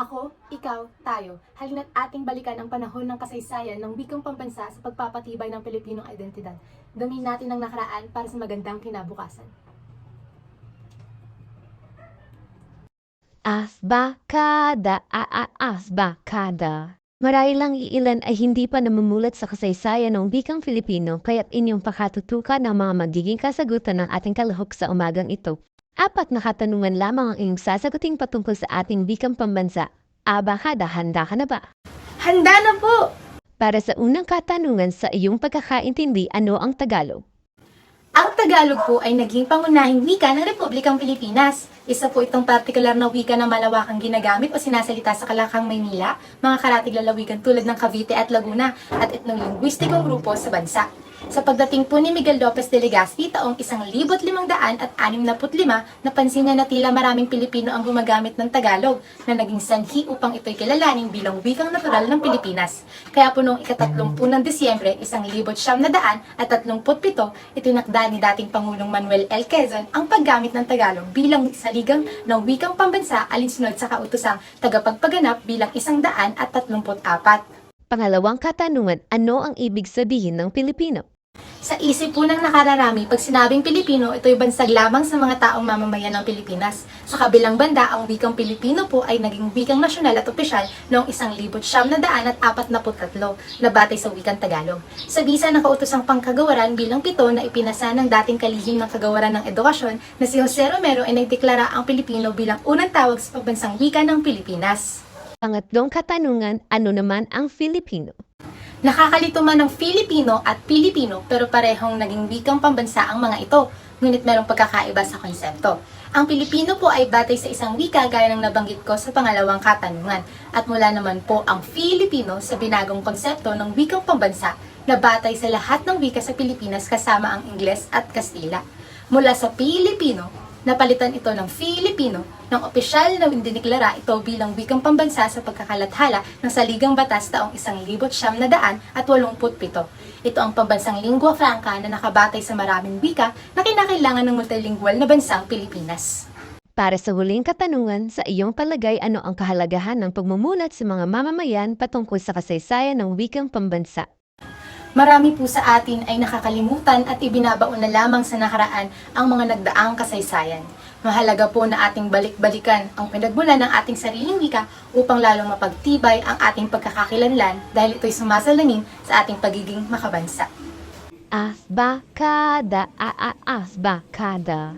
Ako, ikaw, tayo. Halina't ating balikan ang panahon ng kasaysayan ng wikang pambansa sa pagpapatibay ng Pilipinong identidad. Damin natin ang nakaraan para sa magandang kinabukasan. Asbakada, asbakada. Marahil lang iilan ay hindi pa namumulat sa kasaysayan ng wikang Filipino kaya't inyong pakatutukan ang mga magiging kasagutan ng ating kalahok sa umagang ito. 4 na katanungan lamang ang iyong sasaguting patungkol sa ating wikang pambansa. Abakada, handa ka na ba? Handa na po! Para sa unang katanungan sa iyong pagkakaintindi, ano ang Tagalog? Ang Tagalog po ay naging pangunahing wika ng Republikang Pilipinas. Isa po itong partikular na wika na malawakang ginagamit o sinasalita sa Kalakang Maynila, mga karatig lalawigan tulad ng Cavite at Laguna, at etnolinguistikong grupo sa bansa. Sa pagdating po ni Miguel Lopez de Legazpi taong 1565, napansin niya na tila maraming Pilipino ang gumagamit ng Tagalog na naging sanhi upang ito'y kilalanin bilang wikang natural ng Pilipinas. Kaya po noong ika-30 ng Disyembre, 1937, itinakda ni dating Pangulong Manuel L. Quezon ang paggamit ng Tagalog bilang saligang ng wikang pambansa alinsunod sa kautosang tagapagpaganap bilang 134. Pangalawang katanungan, ano ang ibig sabihin ng Pilipino? Sa isip po ng nakararami, pag sinabing Pilipino, ito'y bansag lamang sa mga taong mamamayan ng Pilipinas. Sa kabilang banda, ang wikang Pilipino po ay naging wikang nasyonal at opisyal noong 1943 na batay sa wikang Tagalog. Sa bisa ng kautosang pangkagawaran bilang 7 na ipinasa ng dating kalihim ng kagawaran ng edukasyon na si Jose Romero ay nagdeklara ang Pilipino bilang unang tawag sa pambansang wika ng Pilipinas. Pangatlong katanungan, ano naman ang Filipino? Nakakalito man ng Filipino at Pilipino pero parehong naging wikang pambansa ang mga ito, ngunit merong pagkakaiba sa konsepto. Ang Pilipino po ay batay sa isang wika gaya ng nabanggit ko sa pangalawang katanungan at mula naman po ang Filipino sa binagong konsepto ng wikang pambansa na batay sa lahat ng wika sa Pilipinas kasama ang Ingles at Kastila. Mula sa Pilipino, napalitan ito ng Filipino nang opisyal na diniklara ito bilang wikang pambansa sa pagkakalathala ng Saligang Batas taong 1987. Ito ang pambansang lingua franca na nakabatay sa maraming wika na kinakailangan ng multilingual na bansang Pilipinas. Para sa huling katanungan, sa iyong palagay, ano ang kahalagahan ng pagmumulat sa mga mamamayan patungkol sa kasaysayan ng wikang pambansa? Marami po sa atin ay nakakalimutan at ibinabaon na lamang sa nakaraan ang mga nagdaang kasaysayan. Mahalaga po na ating balik-balikan ang pinagmulan ng ating sariling wika upang lalong mapagtibay ang ating pagkakakilanlan dahil ito'y sumasalamin sa ating pagiging makabansa. Asbakada, asbakada.